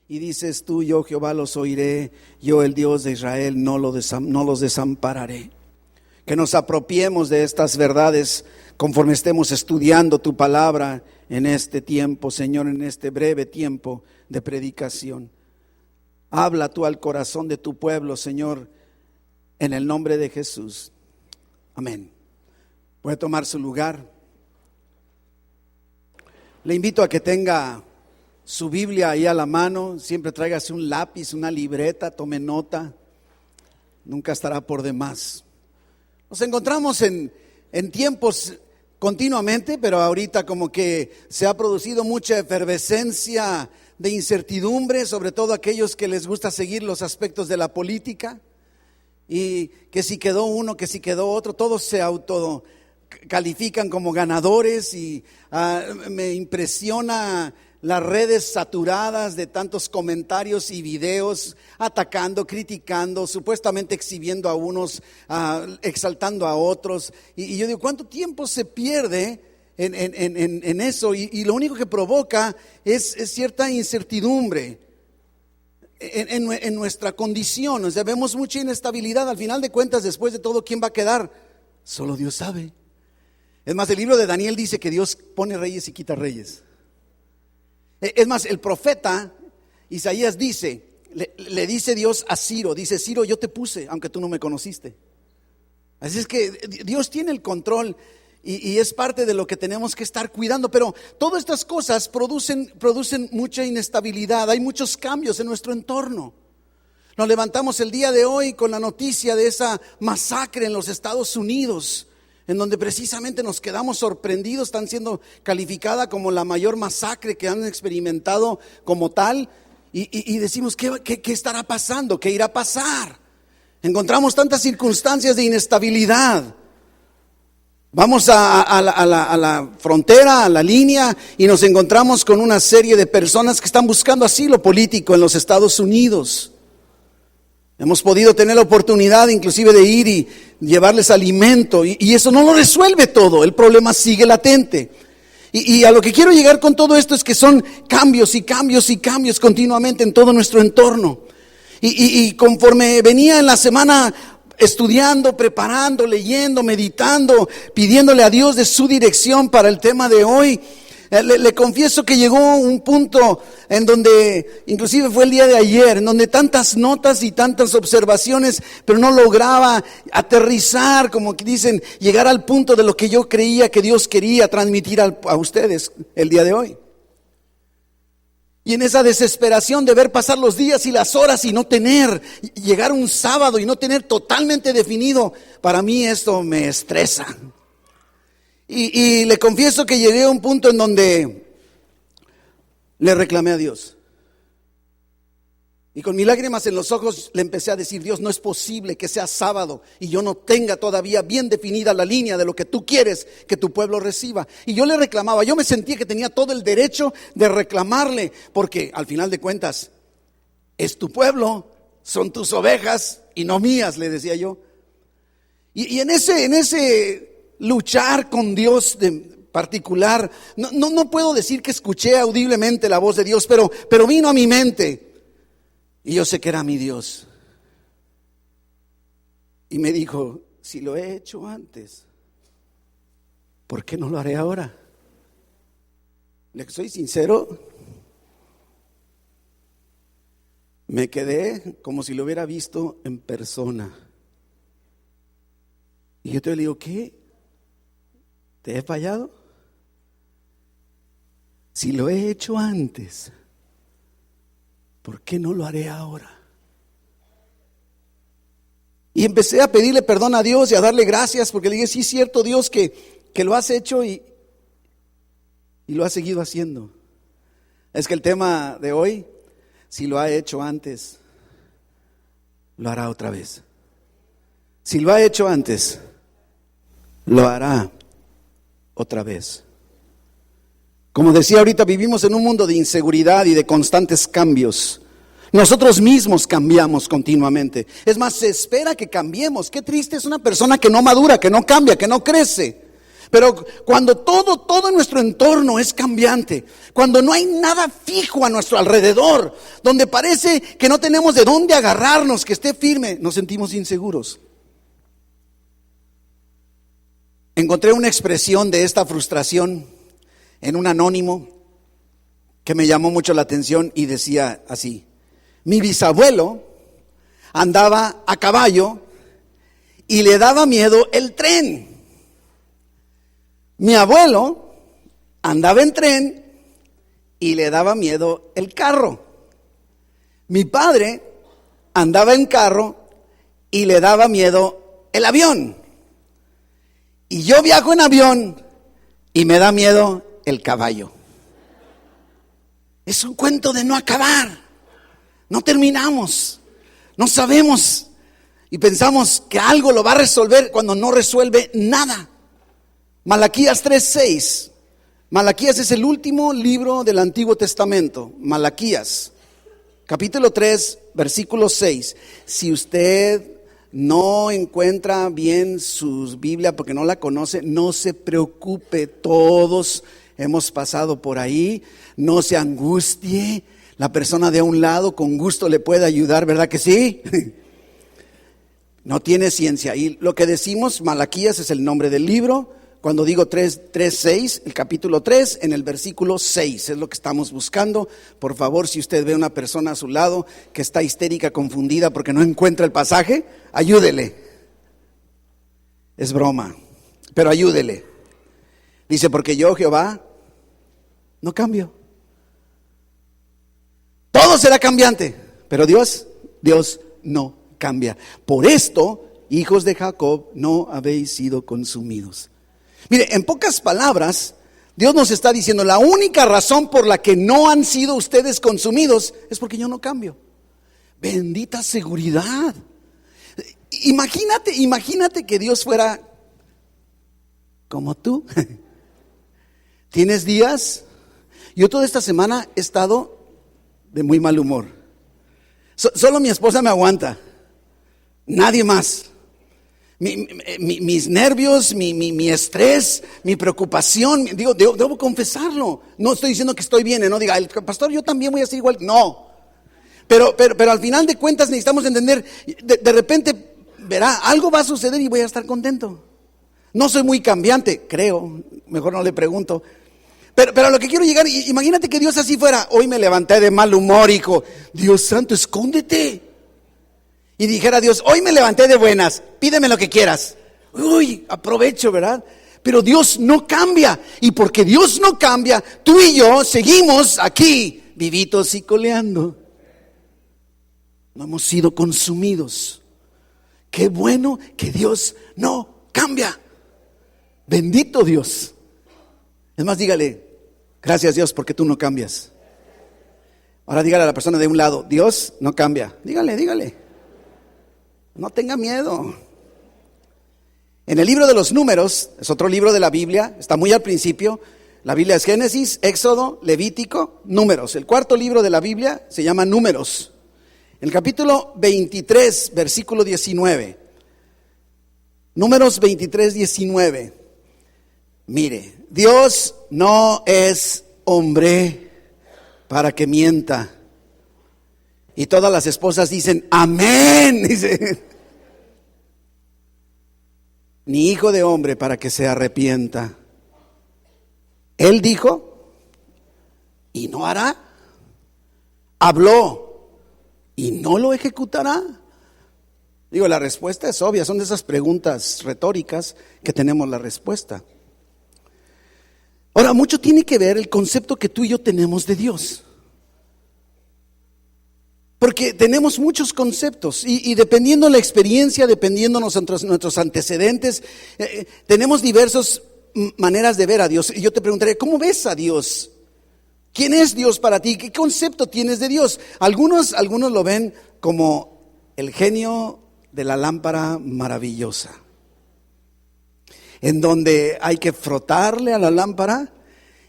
Y dices tú: yo Jehová los oiré, yo el Dios de Israel no los desampararé. Que nos apropiemos de estas verdades conforme estemos estudiando tu palabra en este tiempo, Señor, en este breve tiempo de predicación. Habla tú al corazón de tu pueblo, Señor, en el nombre de Jesús. Amén. Puede tomar su lugar. Le invito a que tenga su Biblia ahí a la mano. Siempre tráigase un lápiz, una libreta, tome nota. Nunca estará por demás. Nos encontramos en tiempos continuamente, pero ahorita como que se ha producido mucha efervescencia de incertidumbre, sobre todo aquellos que les gusta seguir los aspectos de la política, y que si quedó uno, que si quedó otro, todos se autocalifican como ganadores, y me impresiona las redes saturadas de tantos comentarios y videos atacando, criticando, supuestamente exhibiendo a unos, exaltando a otros. Y yo digo, ¿cuánto tiempo se pierde en eso? Y lo único que provoca es cierta incertidumbre en nuestra condición. O sea, vemos mucha inestabilidad. Al final de cuentas, después de todo, ¿quién va a quedar? Solo Dios sabe. Es más, el libro de Daniel dice que Dios pone reyes y quita reyes. Es más, el profeta Isaías dice, le dice Dios a Ciro, dice: Ciro, yo te puse, aunque tú no me conociste. Así es que Dios tiene el control y es parte de lo que tenemos que estar cuidando. Pero todas estas cosas producen mucha inestabilidad, hay muchos cambios en nuestro entorno. Nos levantamos el día de hoy con la noticia de esa masacre en los Estados Unidos, en donde precisamente nos quedamos sorprendidos. Están siendo calificada como la mayor masacre que han experimentado como tal. Y decimos, ¿qué estará pasando? ¿Qué irá a pasar? Encontramos tantas circunstancias de inestabilidad. Vamos a la frontera, a la línea, y nos encontramos con una serie de personas que están buscando asilo político en los Estados Unidos. Hemos podido tener la oportunidad inclusive de ir y llevarles alimento, y eso no lo resuelve todo. El problema sigue latente. Y a lo que quiero llegar con todo esto es que son cambios y cambios y cambios continuamente en todo nuestro entorno. Y conforme venía en la semana estudiando, preparando, leyendo, meditando, pidiéndole a Dios de su dirección para el tema de hoy, le confieso que llegó un punto en donde, inclusive fue el día de ayer, en donde tantas notas y tantas observaciones, pero no lograba aterrizar, como que dicen, llegar al punto de lo que yo creía que Dios quería transmitir a ustedes el día de hoy. Y en esa desesperación de ver pasar los días y las horas y no tener, llegar un sábado y no tener totalmente definido, para mí esto me estresa. Y le confieso que llegué a un punto en donde le reclamé a Dios. Y con mis lágrimas en los ojos le empecé a decir: Dios, no es posible que sea sábado y yo no tenga todavía bien definida la línea de lo que tú quieres que tu pueblo reciba. Y yo le reclamaba, yo me sentía que tenía todo el derecho de reclamarle, porque al final de cuentas es tu pueblo, son tus ovejas y no mías, le decía yo. Y en ese luchar con Dios de particular, no puedo decir que escuché audiblemente la voz de Dios, pero vino a mi mente. Y yo sé que era mi Dios. Y me dijo: si lo he hecho antes, ¿por qué no lo haré ahora? Le soy sincero, me quedé como si lo hubiera visto en persona. Y yo te digo: ¿qué? ¿Te he fallado? Si lo he hecho antes, ¿por qué no lo haré ahora? Y empecé a pedirle perdón a Dios y a darle gracias, porque le dije: sí, es cierto, Dios, que lo has hecho y lo has seguido haciendo. Es que el tema de hoy, si lo ha hecho antes, lo hará otra vez. Si lo ha hecho antes, lo hará otra vez. Como decía ahorita, vivimos en un mundo de inseguridad y de constantes cambios. Nosotros mismos cambiamos continuamente. Es más, se espera que cambiemos. Qué triste es una persona que no madura, que no cambia, que no crece. Pero cuando todo en nuestro entorno es cambiante, cuando no hay nada fijo a nuestro alrededor, donde parece que no tenemos de dónde agarrarnos, que esté firme, nos sentimos inseguros. Encontré una expresión de esta frustración en un anónimo que me llamó mucho la atención y decía así: mi bisabuelo andaba a caballo y le daba miedo el tren. Mi abuelo andaba en tren y le daba miedo el carro. Mi padre andaba en carro y le daba miedo el avión. Y yo viajo en avión y me da miedo el caballo. Es un cuento de no acabar. No terminamos. No sabemos. Y pensamos que algo lo va a resolver cuando no resuelve nada. Malaquías 3:6. Malaquías es el último libro del Antiguo Testamento. Malaquías, capítulo 3, versículo 6. Si usted no encuentra bien su Biblia porque no la conoce, no se preocupe, todos hemos pasado por ahí. No se angustie. La persona de a un lado con gusto le puede ayudar, ¿verdad que sí? No tiene ciencia. Y lo que decimos, Malaquías es el nombre del libro. Cuando digo 3:6, el capítulo 3, en el versículo 6, es lo que estamos buscando. Por favor, si usted ve a una persona a su lado que está histérica, confundida porque no encuentra el pasaje, ayúdele. Es broma, pero ayúdele. Dice, porque yo, Jehová, no cambio. Todo será cambiante, pero Dios no cambia. Por esto, hijos de Jacob, no habéis sido consumidos. Mire, en pocas palabras, Dios nos está diciendo, la única razón por la que no han sido ustedes consumidos es porque yo no cambio. Bendita seguridad. Imagínate que Dios fuera como tú. ¿Tienes días? Yo toda esta semana he estado de muy mal humor. Solo mi esposa me aguanta, nadie más. Mis nervios, mi estrés, mi preocupación, debo confesarlo. No estoy diciendo que estoy bien, no diga, el pastor, yo también voy a ser igual. No, pero al final de cuentas necesitamos entender, de repente, verá, algo va a suceder y voy a estar contento. No soy muy cambiante, creo, mejor no le pregunto. Pero a lo que quiero llegar, imagínate que Dios así fuera. Hoy me levanté de mal humor, hijo. Dios santo, escóndete. Y dijera Dios, hoy me levanté de buenas, pídeme lo que quieras. Uy, aprovecho, ¿verdad? Pero Dios no cambia. Y porque Dios no cambia, tú y yo seguimos aquí, vivitos y coleando. No hemos sido consumidos. Qué bueno que Dios no cambia. Bendito Dios. Es más, dígale, gracias Dios porque tú no cambias. Ahora dígale a la persona de un lado, Dios no cambia. Dígale. No tenga miedo. En el libro de los Números, es otro libro de la Biblia, está muy al principio. La Biblia es Génesis, Éxodo, Levítico, Números. El cuarto libro de la Biblia se llama Números. En el capítulo 23, versículo 19. Números 23, 19. Mire, Dios no es hombre para que mienta. Y todas las esposas dicen, amén. Dice, ni hijo de hombre para que se arrepienta. Él dijo y no hará. Habló y no lo ejecutará. Digo, la respuesta es obvia. Son de esas preguntas retóricas que tenemos la respuesta. Ahora, mucho tiene que ver el concepto que tú y yo tenemos de Dios. Porque tenemos muchos conceptos y dependiendo la experiencia, dependiendo nuestros antecedentes, tenemos diversas maneras de ver a Dios. Y yo te preguntaré, ¿cómo ves a Dios? ¿Quién es Dios para ti? ¿Qué concepto tienes de Dios? Algunos lo ven como el genio de la lámpara maravillosa, en donde hay que frotarle a la lámpara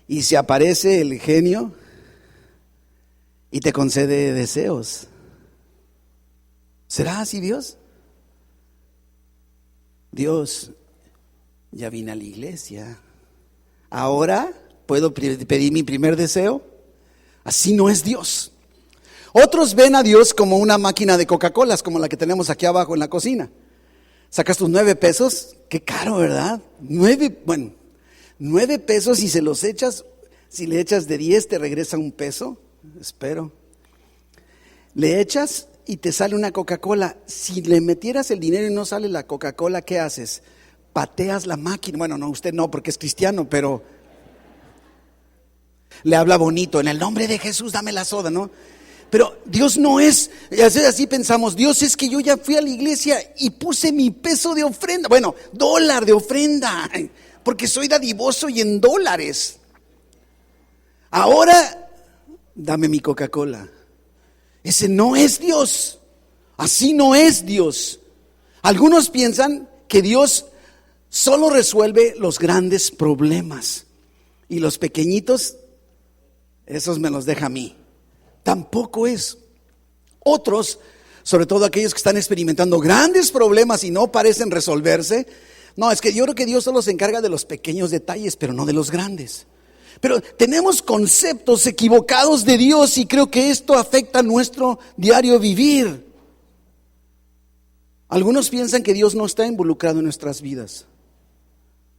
y se aparece el genio y te concede deseos. ¿Será así Dios? Dios ya vine a la iglesia. Ahora puedo pedir mi primer deseo. Así no es Dios. Otros ven a Dios como una máquina de Coca-Colas, como la que tenemos aquí abajo en la cocina. Sacas tus 9 pesos, qué caro, ¿verdad? 9 pesos y se los echas. Si le echas de 10 te regresa 1 peso, espero. Le echas y te sale una Coca-Cola. Si le metieras el dinero y no sale la Coca-Cola, ¿qué haces? Pateas la máquina. Bueno, no, usted no, porque es cristiano, pero le habla bonito, en el nombre de Jesús dame la soda, ¿no? Pero Dios no es, así pensamos, Dios es que yo ya fui a la iglesia y puse mi peso de ofrenda, bueno, dólar de ofrenda, porque soy dadivoso y en dólares. Ahora, dame mi Coca-Cola. Ese no es Dios, así no es Dios. Algunos piensan que Dios solo resuelve los grandes problemas y los pequeñitos, esos me los deja a mí. Tampoco es. Otros, sobre todo aquellos que están experimentando grandes problemas y no parecen resolverse, no, es que yo creo que Dios solo se encarga de los pequeños detalles, pero no de los grandes. Pero tenemos conceptos equivocados de Dios y creo que esto afecta nuestro diario vivir. Algunos piensan que Dios no está involucrado en nuestras vidas.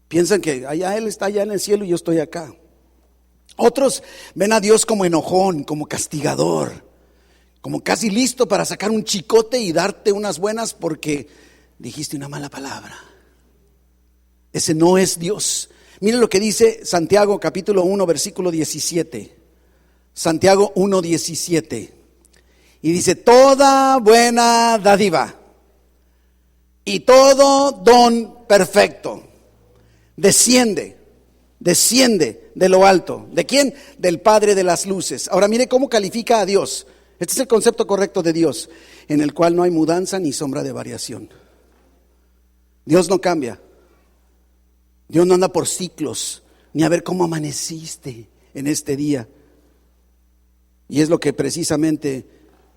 Piensan que allá Él está allá en el cielo y yo estoy acá. Otros ven a Dios como enojón, como castigador, como casi listo para sacar un chicote y darte unas buenas porque dijiste una mala palabra. Ese no es Dios. Miren lo que dice Santiago capítulo 1 versículo 17. Santiago 1:17. Y dice, toda buena dádiva y todo don perfecto desciende de lo alto. ¿De quién? Del Padre de las luces. Ahora mire cómo califica a Dios. Este es el concepto correcto de Dios, en el cual no hay mudanza ni sombra de variación. Dios no cambia. Dios no anda por ciclos, ni a ver cómo amaneciste en este día. Y es lo que precisamente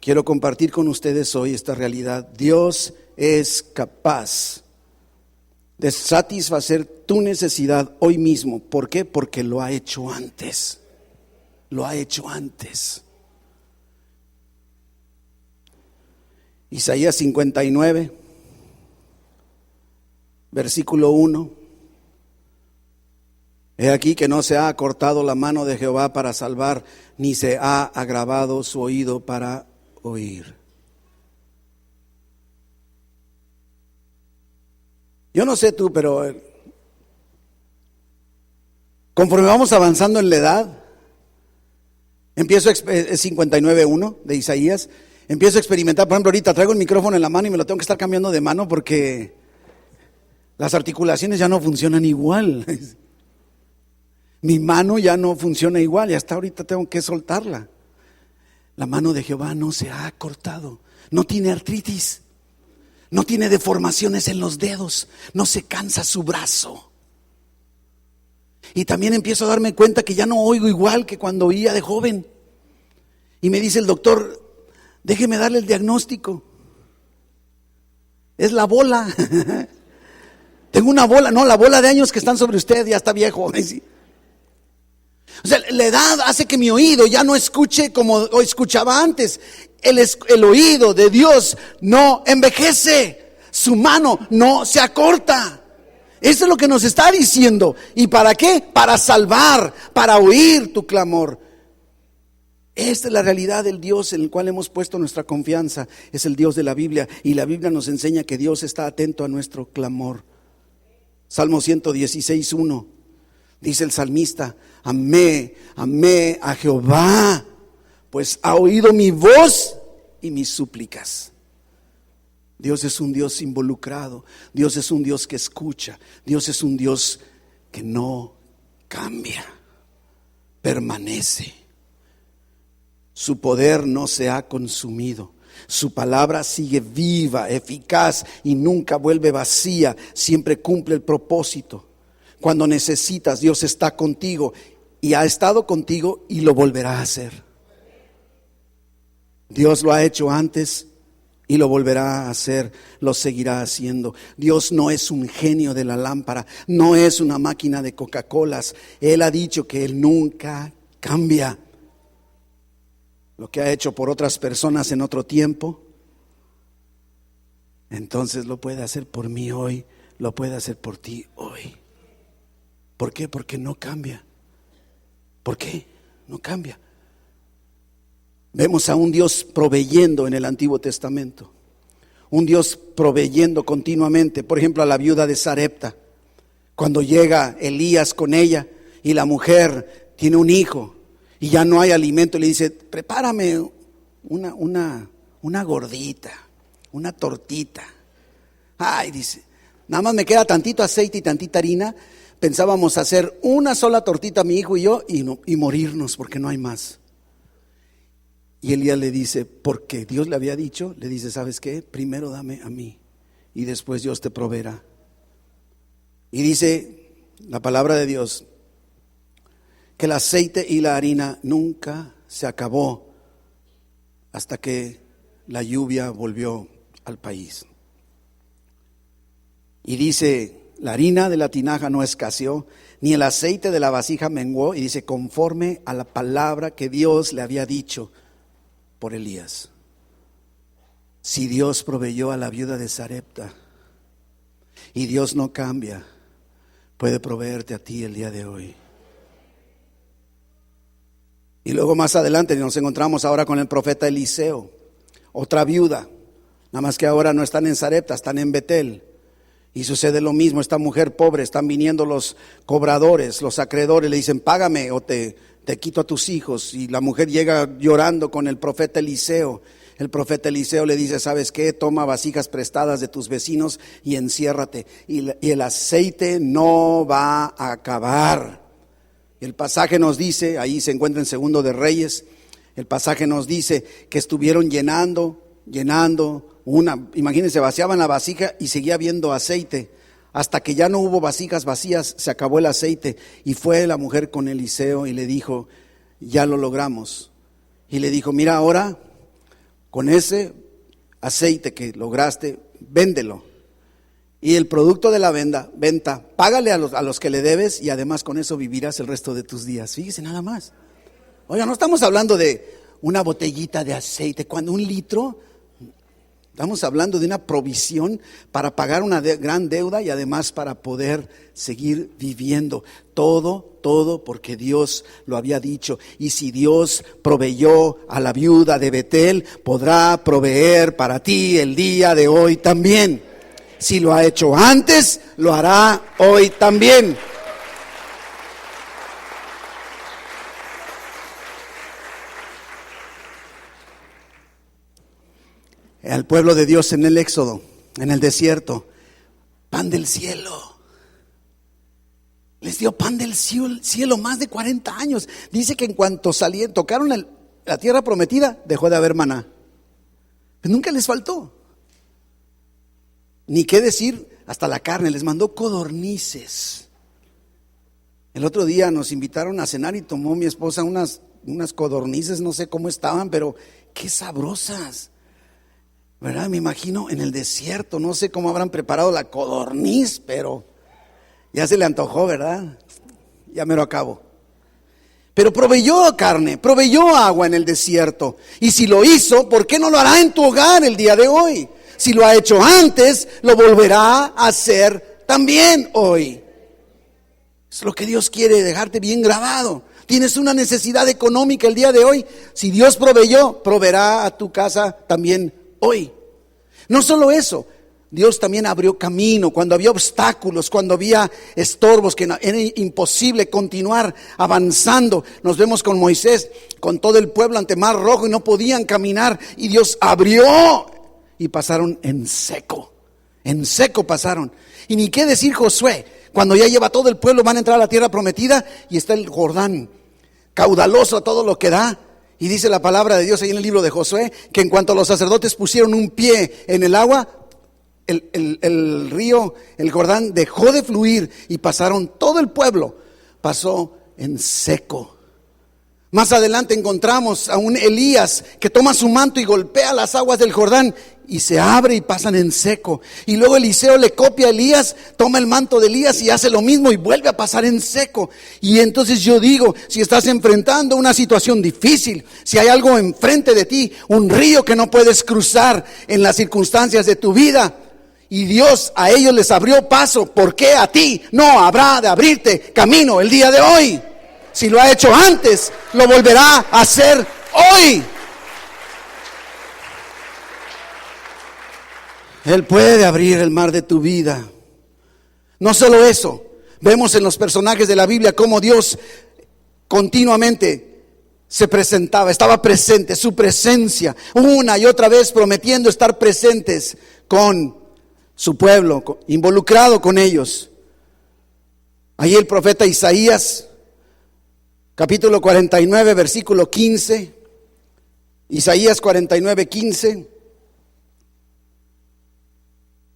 quiero compartir con ustedes hoy, esta realidad. Dios es capaz de satisfacer tu necesidad hoy mismo. ¿Por qué? Porque lo ha hecho antes. Lo ha hecho antes. Isaías 59, versículo 1. He aquí que no se ha acortado la mano de Jehová para salvar, ni se ha agravado su oído para oír. Yo no sé tú, pero conforme vamos avanzando en la edad, empiezo 59:1 de Isaías, empiezo a experimentar. Por ejemplo, ahorita traigo el micrófono en la mano y me lo tengo que estar cambiando de mano porque las articulaciones ya no funcionan igual. Mi mano ya no funciona igual y hasta ahorita tengo que soltarla. La mano de Jehová no se ha cortado, no tiene artritis, no tiene deformaciones en los dedos, no se cansa su brazo. Y también empiezo a darme cuenta que ya no oigo igual que cuando oía de joven. Y me dice el doctor, déjeme darle el diagnóstico. Es la bola. Tengo una bola, no, la bola de años que están sobre usted ya está viejo. O sea, la edad hace que mi oído ya no escuche como escuchaba antes. El oído de Dios no envejece, su mano no se acorta. Eso es lo que nos está diciendo. ¿Y para qué? Para salvar, para oír tu clamor. Esta es la realidad del Dios en el cual hemos puesto nuestra confianza. Es el Dios de la Biblia, y la Biblia nos enseña que Dios está atento a nuestro clamor. Salmo 116:1. Dice el salmista, amé a Jehová, pues ha oído mi voz y mis súplicas. Dios es un Dios involucrado, Dios es un Dios que escucha, Dios es un Dios que no cambia, permanece. Su poder no se ha consumido, su palabra sigue viva, eficaz y nunca vuelve vacía, siempre cumple el propósito. Cuando necesitas, Dios está contigo y ha estado contigo y lo volverá a hacer. Dios lo ha hecho antes y lo volverá a hacer, lo seguirá haciendo. Dios no es un genio de la lámpara, no es una máquina de Coca-Colas. Él ha dicho que Él nunca cambia. Lo que ha hecho por otras personas en otro tiempo, entonces lo puede hacer por mí hoy, lo puede hacer por ti hoy. ¿Por qué? Porque no cambia. ¿Por qué? No cambia. Vemos a un Dios proveyendo en el Antiguo Testamento, un Dios proveyendo continuamente. Por ejemplo, a la viuda de Sarepta, cuando llega Elías con ella y la mujer tiene un hijo y ya no hay alimento, le dice: prepárame una gordita, una tortita. Ay, dice, nada más me queda tantito aceite y tantita harina. Pensábamos hacer una sola tortita, mi hijo y yo, y morirnos porque no hay más. Y Elías le dice, porque Dios le había dicho, le dice: ¿sabes qué? Primero dame a mí y después Dios te proveerá. Y dice la palabra de Dios que el aceite y la harina nunca se acabó hasta que la lluvia volvió al país. Y dice: la harina de la tinaja no escaseó, ni el aceite de la vasija menguó. Y dice: conforme a la palabra que Dios le había dicho por Elías. Si Dios proveyó a la viuda de Sarepta y Dios no cambia, puede proveerte a ti el día de hoy. Y luego más adelante nos encontramos ahora con el profeta Eliseo, otra viuda, nada más que ahora no están en Sarepta, están en Betel. Y sucede lo mismo, esta mujer pobre, están viniendo los cobradores, los acreedores, le dicen: págame o te quito a tus hijos. Y la mujer llega llorando con el profeta Eliseo. El profeta Eliseo le dice: ¿sabes qué? Toma vasijas prestadas de tus vecinos y enciérrate. Y el aceite no va a acabar. El pasaje nos dice, ahí se encuentra en Segundo de Reyes, el pasaje nos dice que estuvieron llenando, imagínense, vaciaban la vasija y seguía habiendo aceite. Hasta que ya no hubo vasijas vacías, se acabó el aceite. Y fue la mujer con Eliseo y le dijo: ya lo logramos. Y le dijo: mira, ahora con ese aceite que lograste, véndelo. Y el producto de la venta, págale a los que le debes, y además con eso vivirás el resto de tus días. Fíjese nada más. Oiga, no estamos hablando de una botellita de aceite, cuando 1 litro. Estamos hablando de una provisión para pagar una gran deuda y además para poder seguir viviendo. Todo porque Dios lo había dicho. Y si Dios proveyó a la viuda de Betel, podrá proveer para ti el día de hoy también. Si lo ha hecho antes, lo hará hoy también. Al pueblo de Dios en el Éxodo, en el desierto, pan del cielo. Les dio pan del cielo más de 40 años. Dice que en cuanto salieron, tocaron la tierra prometida, dejó de haber maná. Pero nunca les faltó. Ni qué decir, hasta la carne, les mandó codornices. El otro día nos invitaron a cenar y tomó mi esposa unas codornices, no sé cómo estaban, pero qué sabrosas. ¿Verdad? Me imagino en el desierto, no sé cómo habrán preparado la codorniz, pero ya se le antojó, ¿verdad? Ya me lo acabo. Pero proveyó carne, proveyó agua en el desierto. Y si lo hizo, ¿por qué no lo hará en tu hogar el día de hoy? Si lo ha hecho antes, lo volverá a hacer también hoy. Es lo que Dios quiere dejarte bien grabado. Tienes una necesidad económica el día de hoy. Si Dios proveyó, proveerá a tu casa también hoy. No solo eso, Dios también abrió camino cuando había obstáculos, cuando había estorbos, que era imposible continuar avanzando. Nos vemos con Moisés, con todo el pueblo ante Mar Rojo y no podían caminar, y Dios abrió y pasaron en seco pasaron. Y ni qué decir Josué, cuando ya lleva todo el pueblo, van a entrar a la tierra prometida y está el Jordán caudaloso a todo lo que da. Y dice la palabra de Dios ahí en el libro de Josué, que en cuanto los sacerdotes pusieron un pie en el agua, el río, el Jordán dejó de fluir y pasaron, todo el pueblo pasó en seco. Más adelante encontramos a un Elías que toma su manto y golpea las aguas del Jordán y se abre y pasan en seco. Y luego Eliseo le copia a Elías, toma el manto de Elías y hace lo mismo y vuelve a pasar en seco. Y entonces yo digo, si estás enfrentando una situación difícil, si hay algo enfrente de ti, un río que no puedes cruzar en las circunstancias de tu vida, y Dios a ellos les abrió paso, ¿por qué a ti no habrá de abrirte camino el día de hoy? Si lo ha hecho antes, lo volverá a hacer hoy. Él puede abrir el mar de tu vida. No solo eso, vemos en los personajes de la Biblia cómo Dios continuamente se presentaba, estaba presente, su presencia, una y otra vez prometiendo estar presentes con su pueblo, involucrado con ellos. Ahí el profeta Isaías, capítulo 49, versículo 15, Isaías 49, 15,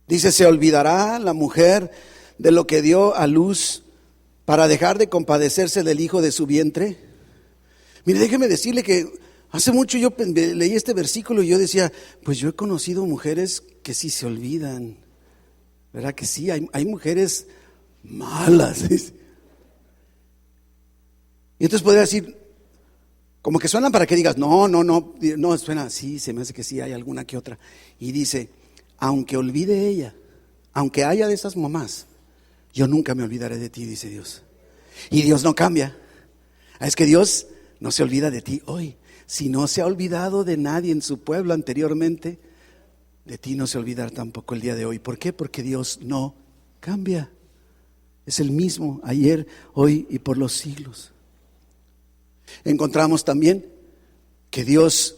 dice: ¿se olvidará la mujer de lo que dio a luz para dejar de compadecerse del hijo de su vientre? Mire, déjeme decirle que hace mucho yo leí este versículo y yo decía, pues yo he conocido mujeres que sí se olvidan, ¿verdad que sí? Hay mujeres malas. Y entonces podría decir, como que suenan para que digas, no, suena, sí, se me hace que sí, hay alguna que otra. Y dice, aunque olvide ella, aunque haya de esas mamás, yo nunca me olvidaré de ti, dice Dios. Y Dios no cambia. Es que Dios no se olvida de ti hoy. Si no se ha olvidado de nadie en su pueblo anteriormente, de ti no se olvidará tampoco el día de hoy. ¿Por qué? Porque Dios no cambia. Es el mismo ayer, hoy y por los siglos. Encontramos también que Dios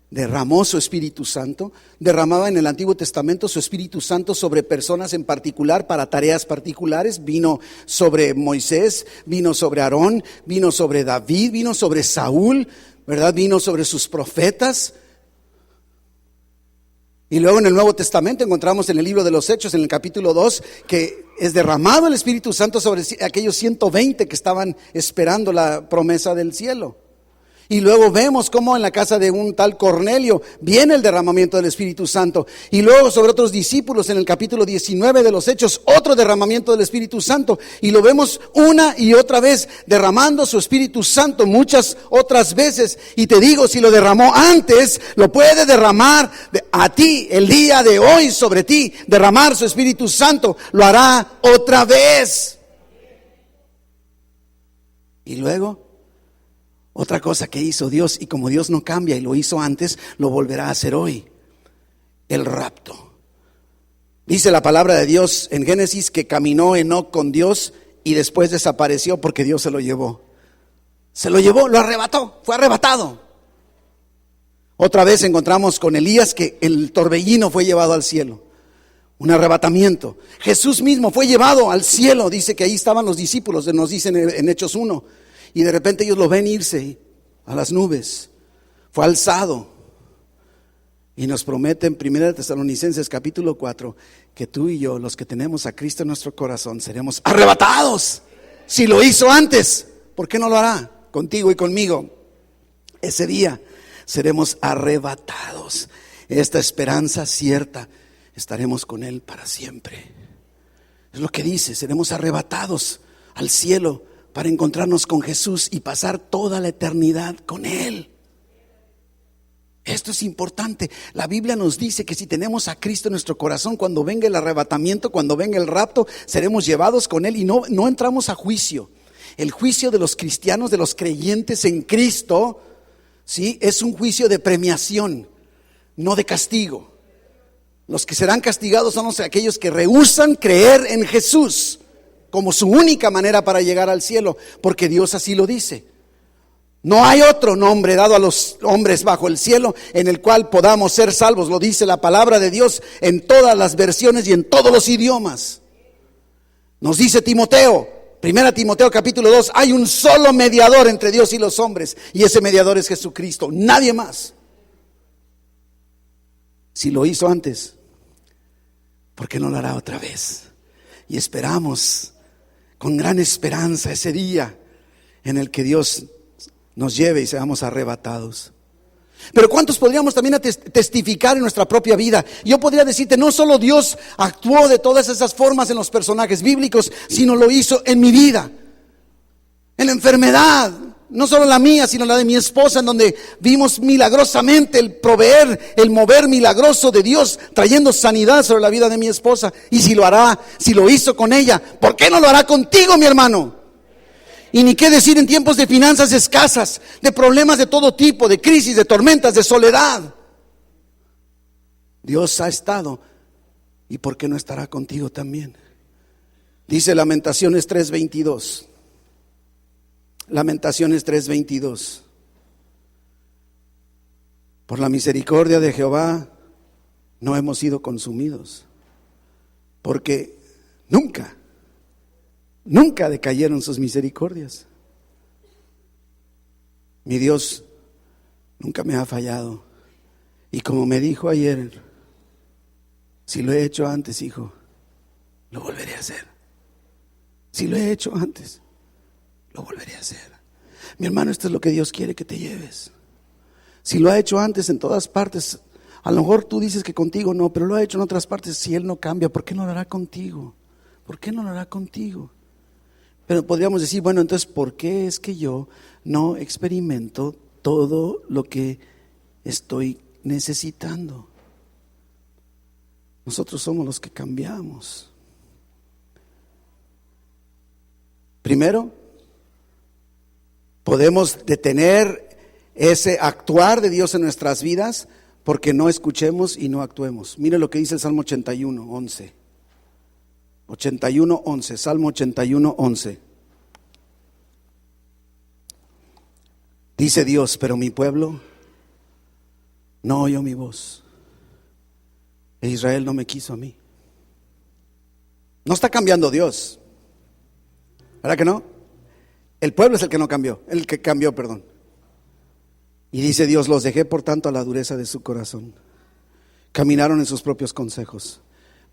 derramó su Espíritu Santo, derramaba en el Antiguo Testamento su Espíritu Santo sobre personas en particular para tareas particulares. Vino sobre Moisés, vino sobre Aarón, vino sobre David, vino sobre Saúl, ¿verdad? Vino sobre sus profetas. Y luego en el Nuevo Testamento encontramos en el libro de los Hechos, en el capítulo 2, que es derramado el Espíritu Santo sobre aquellos 120 que estaban esperando la promesa del cielo. Y luego vemos cómo en la casa de un tal Cornelio viene el derramamiento del Espíritu Santo. Y luego sobre otros discípulos en el capítulo 19 de los Hechos, otro derramamiento del Espíritu Santo. Y lo vemos una y otra vez derramando su Espíritu Santo muchas otras veces. Y te digo, si lo derramó antes, lo puede derramar a ti el día de hoy sobre ti. Derramar su Espíritu Santo, lo hará otra vez. Y luego, otra cosa que hizo Dios, y como Dios no cambia y lo hizo antes, lo volverá a hacer hoy: el rapto. Dice la palabra de Dios en Génesis que caminó Enoc con Dios y después desapareció porque Dios se lo llevó. Se lo llevó, lo arrebató, fue arrebatado. Otra vez encontramos con Elías que el torbellino fue llevado al cielo. Un arrebatamiento. Jesús mismo fue llevado al cielo. Dice que ahí estaban los discípulos, nos dicen en Hechos 1. Y de repente ellos lo ven irse a las nubes. Fue alzado. Y nos promete en 1 Tesalonicenses capítulo 4 que tú y yo, los que tenemos a Cristo en nuestro corazón, seremos arrebatados. Si lo hizo antes, ¿por qué no lo hará contigo y conmigo? Ese día seremos arrebatados. Esta esperanza cierta, estaremos con Él para siempre. Es lo que dice, seremos arrebatados al cielo para encontrarnos con Jesús y pasar toda la eternidad con Él. Esto es importante. La Biblia nos dice que si tenemos a Cristo en nuestro corazón, cuando venga el arrebatamiento, cuando venga el rapto, seremos llevados con Él y no entramos a juicio. El juicio de los cristianos, de los creyentes en Cristo, ¿sí? Es un juicio de premiación, no de castigo. Los que serán castigados son aquellos que rehúsan creer en Jesús como su única manera para llegar al cielo, porque Dios así lo dice. No hay otro nombre dado a los hombres bajo el cielo en el cual podamos ser salvos. Lo dice la palabra de Dios en todas las versiones y en todos los idiomas. Nos dice Timoteo, 1 Timoteo capítulo 2, hay un solo mediador entre Dios y los hombres, y ese mediador es Jesucristo, nadie más. Si lo hizo antes, ¿por qué no lo hará otra vez? Y esperamos con gran esperanza ese día en el que Dios nos lleve y seamos arrebatados. Pero ¿cuántos podríamos también testificar en nuestra propia vida? Yo podría decirte, no solo Dios actuó de todas esas formas en los personajes bíblicos, sino lo hizo en mi vida, en la enfermedad, no solo la mía, sino la de mi esposa, en donde vimos milagrosamente el proveer, el mover milagroso de Dios, trayendo sanidad sobre la vida de mi esposa. Y si lo hará, si lo hizo con ella, ¿por qué no lo hará contigo, mi hermano? Y ni qué decir en tiempos de finanzas escasas, de problemas de todo tipo, de crisis, de tormentas, de soledad. Dios ha estado, ¿y por qué no estará contigo también? Dice Lamentaciones 3:22. Lamentaciones 3:22. Por la misericordia de Jehová no hemos sido consumidos, porque nunca decayeron sus misericordias. Mi Dios nunca me ha fallado. Y como me dijo ayer, si lo he hecho antes, hijo, lo volveré a hacer. Si lo he hecho antes, lo volveré a hacer. Mi hermano, esto es lo que Dios quiere que te lleves. Si lo ha hecho antes en todas partes, a lo mejor tú dices que contigo no, pero lo ha hecho en otras partes. Si Él no cambia, ¿por qué no lo hará contigo? ¿Por qué no lo hará contigo? Pero podríamos decir, bueno, entonces, ¿por qué es que yo no experimento todo lo que estoy necesitando? Nosotros somos los que cambiamos. Primero, podemos detener ese actuar de Dios en nuestras vidas porque no escuchemos y no actuemos. Mire lo que dice el Salmo 81:11. 81:11, Salmo 81:11. Dice Dios, pero mi pueblo no oyó mi voz, e Israel no me quiso a mí. No está cambiando Dios, ¿verdad que no? El pueblo es el que no cambió, el que cambió, perdón. Y dice Dios, los dejé por tanto a la dureza de su corazón. Caminaron en sus propios consejos.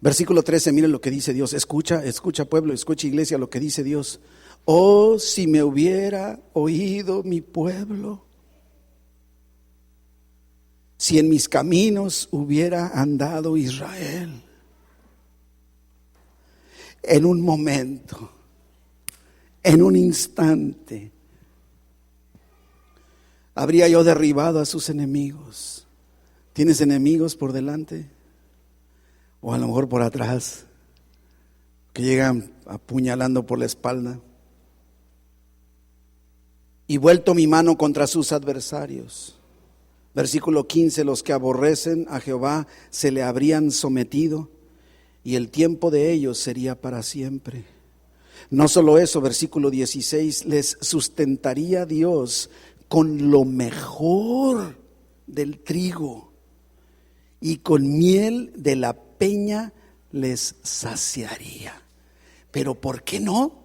Versículo 13, miren lo que dice Dios. Escucha pueblo, escucha iglesia lo que dice Dios. Oh, si me hubiera oído mi pueblo, si en mis caminos hubiera andado Israel. En un momento, en un instante, habría yo derribado a sus enemigos. ¿Tienes enemigos por delante? O a lo mejor por atrás, que llegan apuñalando por la espalda. Y vuelto mi mano contra sus adversarios. Versículo 15, los que aborrecen a Jehová se le habrían sometido, y el tiempo de ellos sería para siempre. No solo eso, versículo 16, les sustentaría Dios con lo mejor del trigo, y con miel de la peña les saciaría. Pero ¿por qué no?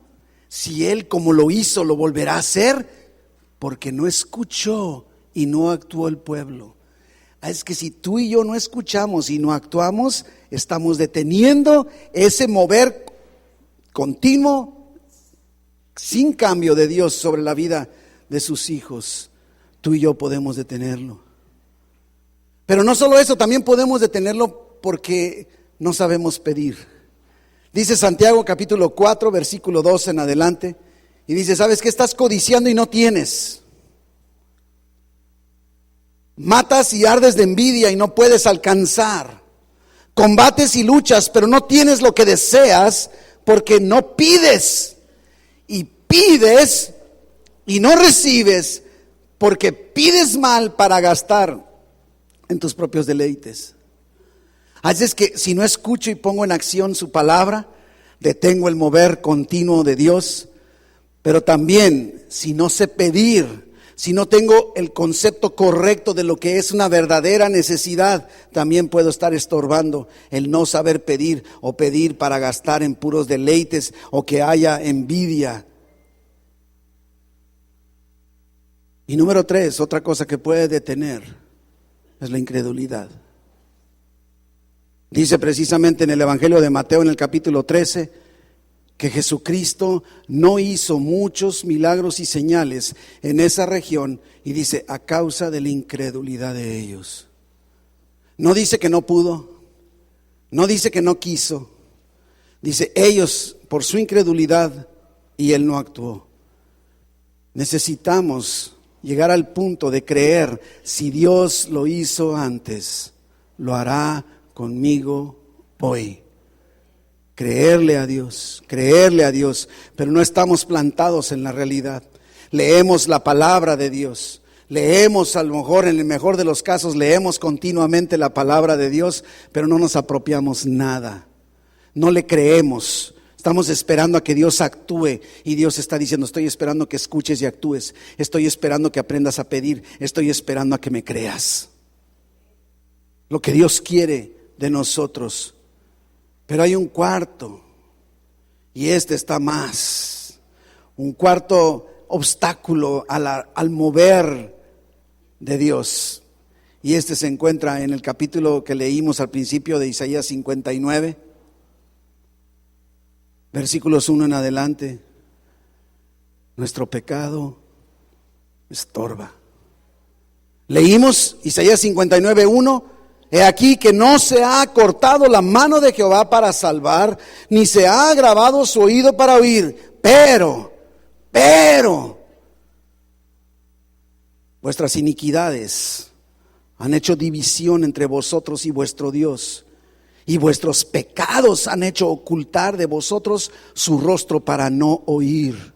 Si Él, como lo hizo, lo volverá a hacer. Porque no escuchó y no actuó el pueblo. Es que si tú y yo no escuchamos y no actuamos, estamos deteniendo ese mover continuo, sin cambio de Dios sobre la vida de sus hijos. Tú y yo podemos detenerlo. Pero no solo eso, también podemos detenerlo porque no sabemos pedir. Dice Santiago capítulo 4, versículo 12 en adelante. Y dice, ¿sabes qué? Estás codiciando y no tienes. Matas y ardes de envidia y no puedes alcanzar. Combates y luchas, pero no tienes lo que deseas porque no pides. Y pides y no recibes porque pides mal para gastar en tus propios deleites. Así es que si no escucho y pongo en acción su palabra, detengo el mover continuo de Dios. Pero también, si no sé pedir, si no tengo el concepto correcto de lo que es una verdadera necesidad, también puedo estar estorbando el no saber pedir o pedir para gastar en puros deleites o que haya envidia. Y número 3, otra cosa que puede detener es la incredulidad. Dice precisamente en el Evangelio de Mateo en el capítulo 13, que Jesucristo no hizo muchos milagros y señales en esa región, y dice, a causa de la incredulidad de ellos. No dice que no pudo, no dice que no quiso, dice ellos por su incredulidad y Él no actuó. Necesitamos llegar al punto de creer, si Dios lo hizo antes, lo hará conmigo hoy. Creerle a Dios, pero no estamos plantados en la realidad. Leemos la palabra de Dios, leemos, a lo mejor, en el mejor de los casos, leemos continuamente la palabra de Dios, pero no nos apropiamos nada, no le creemos. Estamos esperando a que Dios actúe, y Dios está diciendo, estoy esperando que escuches y actúes, estoy esperando que aprendas a pedir, estoy esperando a que me creas. Lo que Dios quiere de nosotros. Pero hay un cuarto, y este está más, un cuarto obstáculo al mover de Dios. Y este se encuentra en el capítulo que leímos al principio de Isaías 59, versículos 1 en adelante. Nuestro pecado estorba. Leímos Isaías 59:1. He aquí que no se ha cortado la mano de Jehová para salvar, ni se ha agravado su oído para oír, pero vuestras iniquidades han hecho división entre vosotros y vuestro Dios, y vuestros pecados han hecho ocultar de vosotros su rostro para no oír.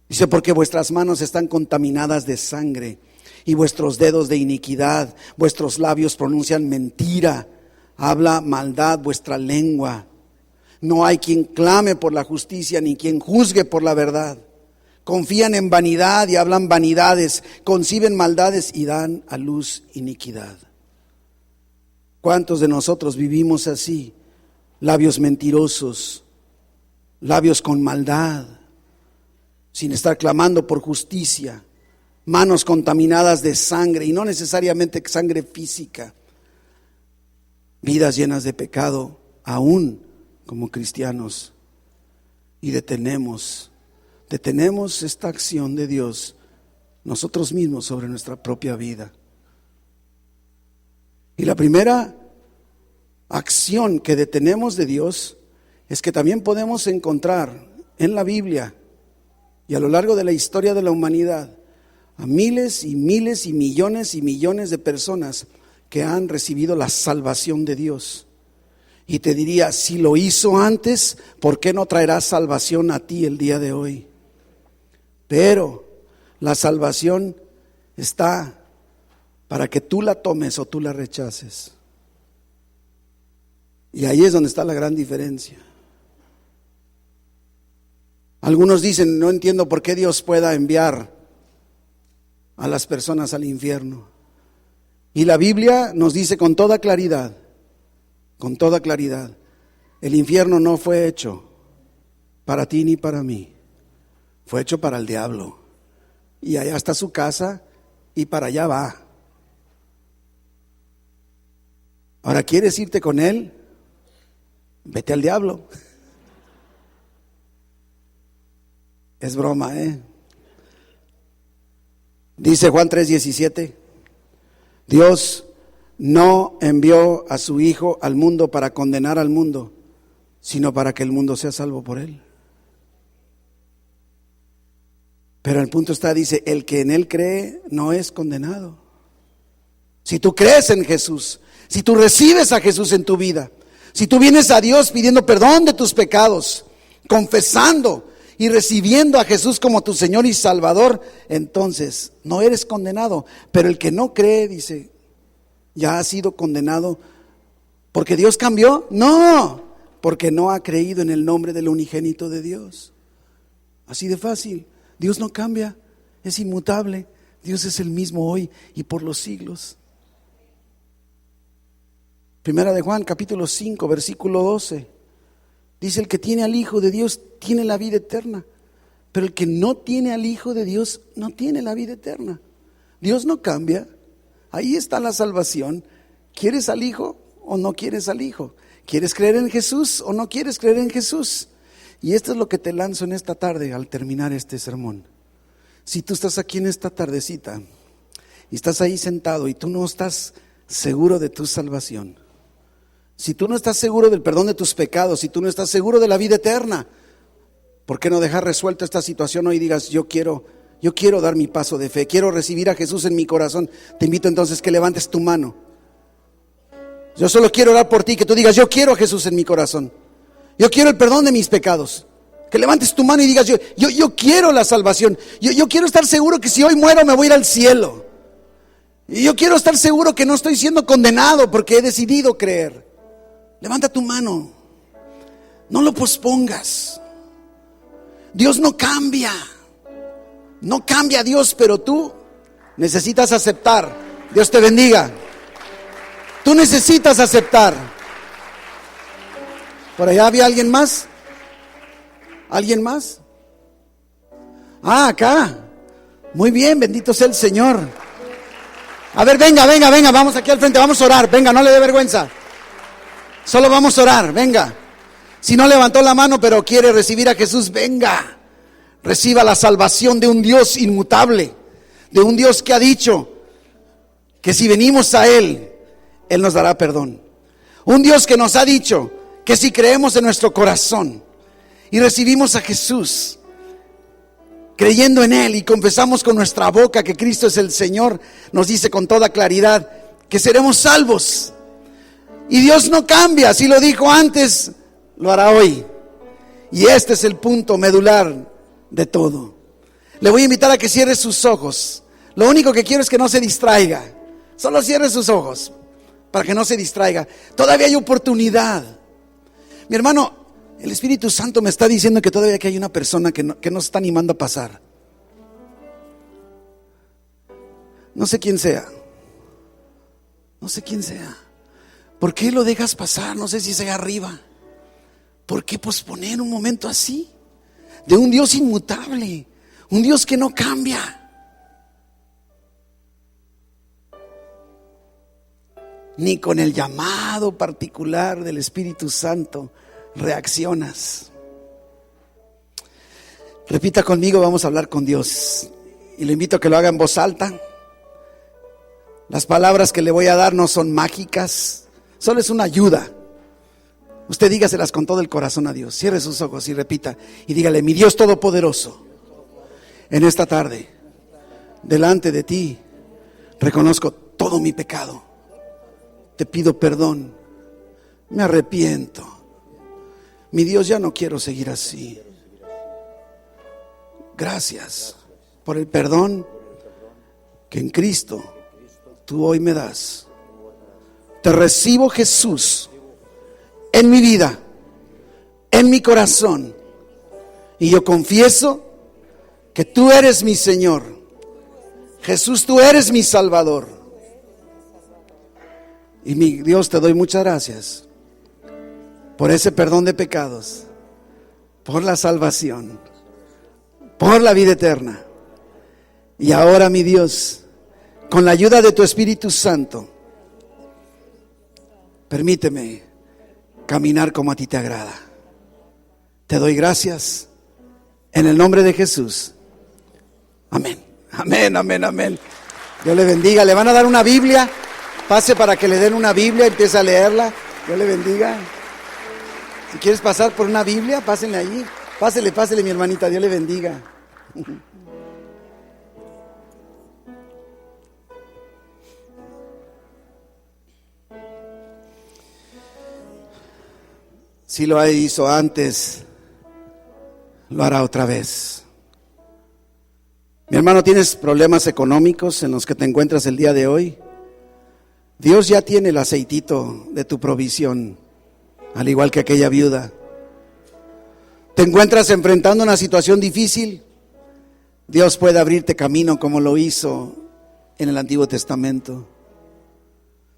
Dice, porque vuestras manos están contaminadas de sangre, y vuestros dedos de iniquidad, vuestros labios pronuncian mentira, habla maldad vuestra lengua. No hay quien clame por la justicia, ni quien juzgue por la verdad. Confían en vanidad y hablan vanidades, conciben maldades y dan a luz iniquidad. ¿Cuántos de nosotros vivimos así? Labios mentirosos, labios con maldad, sin estar clamando por justicia. Manos contaminadas de sangre, y no necesariamente sangre física. Vidas llenas de pecado, aún como cristianos. Y detenemos esta acción de Dios nosotros mismos sobre nuestra propia vida. Y la primera acción que detenemos de Dios es que también podemos encontrar en la Biblia y a lo largo de la historia de la humanidad a miles y miles y millones de personas que han recibido la salvación de Dios. Y te diría, si lo hizo antes, ¿por qué no traerá salvación a ti el día de hoy? Pero la salvación está para que tú la tomes o tú la rechaces. Y ahí es donde está la gran diferencia. Algunos dicen, no entiendo por qué Dios pueda enviar a las personas al infierno. Y la Biblia nos dice con toda claridad, el infierno no fue hecho para ti ni para mí, fue hecho para el diablo. Y allá está su casa y para allá va. Ahora, ¿quieres irte con él? Vete al diablo. Es broma, Dice Juan 3:17, Dios no envió a su Hijo al mundo para condenar al mundo, sino para que el mundo sea salvo por él. Pero el punto está, dice, el que en él cree no es condenado. Si tú crees en Jesús, si tú recibes a Jesús en tu vida, si tú vienes a Dios pidiendo perdón de tus pecados, confesando y recibiendo a Jesús como tu Señor y Salvador, entonces no eres condenado. Pero el que no cree, dice, ya ha sido condenado. ¿Porque Dios cambió? No, porque no ha creído en el nombre del unigénito de Dios. Así de fácil. Dios no cambia, es inmutable. Dios es el mismo hoy y por los siglos. Primera de Juan, capítulo 5, versículo 12. Dice, el que tiene al Hijo de Dios tiene la vida eterna, pero el que no tiene al Hijo de Dios no tiene la vida eterna. Dios no cambia. Ahí está la salvación. ¿Quieres al Hijo o no quieres al Hijo? ¿Quieres creer en Jesús o no quieres creer en Jesús? Y esto es lo que te lanzo en esta tarde al terminar este sermón. Si tú estás aquí en esta tardecita y estás ahí sentado y tú no estás seguro de tu salvación, si tú no estás seguro del perdón de tus pecados, si tú no estás seguro de la vida eterna, ¿por qué no dejar resuelta esta situación hoy y digas, yo quiero dar mi paso de fe, quiero recibir a Jesús en mi corazón? Te invito entonces que levantes tu mano. Yo solo quiero orar por ti, que tú digas, yo quiero a Jesús en mi corazón. Yo quiero el perdón de mis pecados. Que levantes tu mano y digas, yo quiero la salvación. Yo quiero estar seguro que si hoy muero me voy a ir al cielo. Y yo quiero estar seguro que no estoy siendo condenado porque he decidido creer. Levanta tu mano. No lo pospongas. Dios no cambia. No cambia Dios, pero tú necesitas aceptar. Dios te bendiga. Tú necesitas aceptar. ¿Por allá había alguien más? ¿Alguien más? Acá. Muy bien, bendito sea el Señor. A ver, venga, vamos aquí al frente, vamos a orar. Venga, no le dé vergüenza. Solo vamos a orar, venga. Si no levantó la mano pero quiere recibir a Jesús, venga. Reciba la salvación de un Dios inmutable, de un Dios que ha dicho que si venimos a Él, Él nos dará perdón. Un Dios que nos ha dicho que si creemos en nuestro corazón y recibimos a Jesús, creyendo en Él y confesamos con nuestra boca que Cristo es el Señor, nos dice con toda claridad que seremos salvos. Y Dios no cambia, si lo dijo antes, lo hará hoy. Y este es el punto medular de todo. Le voy a invitar a que cierre sus ojos. Lo único que quiero es que no se distraiga. Solo cierre sus ojos para que no se distraiga. Todavía hay oportunidad. Mi hermano, el Espíritu Santo me está diciendo que todavía hay una persona que no se está animando a pasar. No sé quién sea. No sé quién sea. ¿Por qué lo dejas pasar? No sé si sea arriba. ¿Por qué posponer un momento así? De un Dios inmutable, un Dios que no cambia. Ni con el llamado particular del Espíritu Santo reaccionas. Repita conmigo, vamos a hablar con Dios. Y le invito a que lo haga en voz alta. Las palabras que le voy a dar no son mágicas, solo es una ayuda. Usted dígaselas con todo el corazón a Dios. Cierre sus ojos y repita. Y dígale, mi Dios Todopoderoso, en esta tarde, delante de ti, reconozco todo mi pecado. Te pido perdón. Me arrepiento. Mi Dios, ya no quiero seguir así. Gracias por el perdón que en Cristo tú hoy me das. Te recibo, Jesús, en mi vida, en mi corazón. Y yo confieso que tú eres mi Señor. Jesús, tú eres mi Salvador. Y mi Dios, te doy muchas gracias por ese perdón de pecados, por la salvación, por la vida eterna. Y ahora, mi Dios, con la ayuda de tu Espíritu Santo, permíteme caminar como a ti te agrada. Te doy gracias en el nombre de Jesús. Amén. Amén, amén, amén. Dios le bendiga. Le van a dar una Biblia. Pase para que le den una Biblia, empiece a leerla. Dios le bendiga. Si quieres pasar por una Biblia, pásenle allí. Pásele, mi hermanita. Dios le bendiga. Si lo hizo antes, lo hará otra vez. Mi hermano, ¿tienes problemas económicos en los que te encuentras el día de hoy? Dios ya tiene el aceitito de tu provisión, al igual que aquella viuda. ¿Te encuentras enfrentando una situación difícil? Dios puede abrirte camino como lo hizo en el Antiguo Testamento.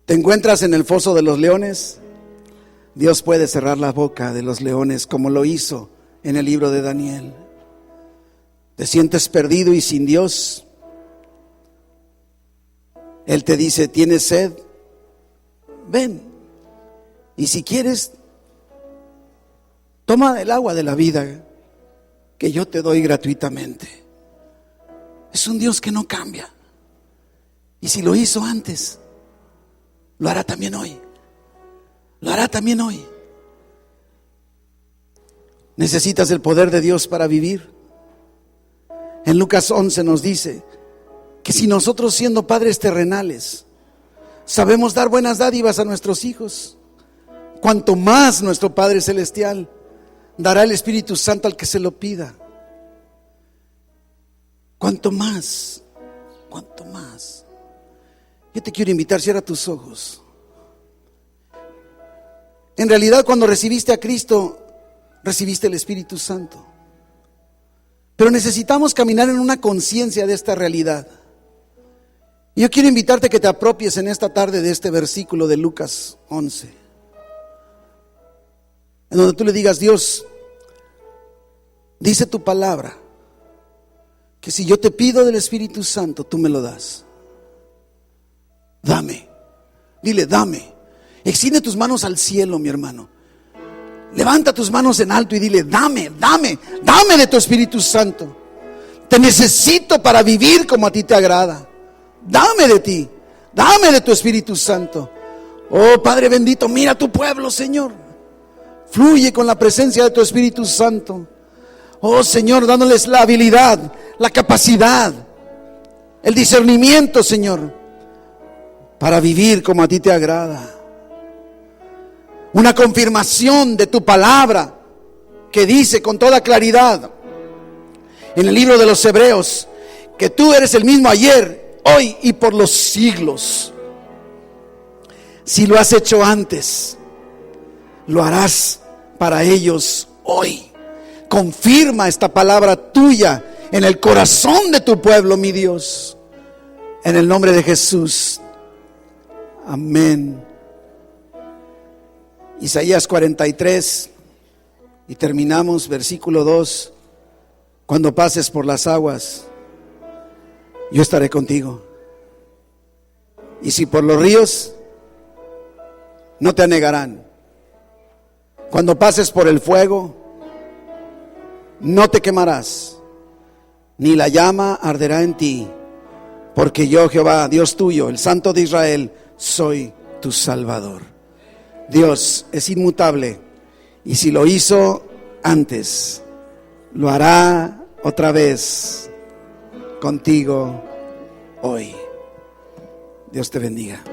¿Te encuentras en el foso de los leones? Dios puede cerrar la boca de los leones como lo hizo en el libro de Daniel. ¿Te sientes perdido y sin Dios? Él te dice, ¿tienes sed? Ven. Y si quieres, Toma el agua de la vida que yo te doy gratuitamente. Es un Dios que no cambia. Y si lo hizo antes, lo hará también hoy. Lo hará también hoy. ¿Necesitas el poder de Dios para vivir? En Lucas 11 nos dice que si nosotros, siendo padres terrenales, sabemos dar buenas dádivas a nuestros hijos, cuanto más nuestro Padre Celestial dará el Espíritu Santo al que se lo pida. Cuanto más, cuanto más. Yo te quiero invitar, cierra tus ojos. En realidad, cuando recibiste a Cristo, recibiste el Espíritu Santo. Pero necesitamos caminar en una conciencia de esta realidad. Y yo quiero invitarte a que te apropies en esta tarde de este versículo de Lucas 11, en donde tú le digas: Dios, dice tu palabra que si yo te pido del Espíritu Santo, tú me lo das. Dame. Dile: dame. Extiende tus manos al cielo, mi hermano. Levanta tus manos en alto y dile: dame, dame, dame de tu Espíritu Santo. Te necesito para vivir como a ti te agrada. Dame de ti, dame de tu Espíritu Santo. Oh Padre bendito, mira a tu pueblo, Señor. Fluye con la presencia de tu Espíritu Santo. Oh Señor, dándoles la habilidad, la capacidad, el discernimiento, Señor, para vivir como a ti te agrada. Una confirmación de tu palabra que dice con toda claridad en el libro de los Hebreos que tú eres el mismo ayer, hoy y por los siglos. Si lo has hecho antes, lo harás para ellos hoy. Confirma esta palabra tuya en el corazón de tu pueblo, mi Dios. En el nombre de Jesús. Amén. Isaías 43, y terminamos, versículo 2. Cuando pases por las aguas, yo estaré contigo. Y si por los ríos, no te anegarán. Cuando pases por el fuego, no te quemarás, ni la llama arderá en ti, porque yo, Jehová, Dios tuyo, el Santo de Israel, soy tu Salvador. Dios es inmutable, y si lo hizo antes, lo hará otra vez contigo hoy. Dios te bendiga.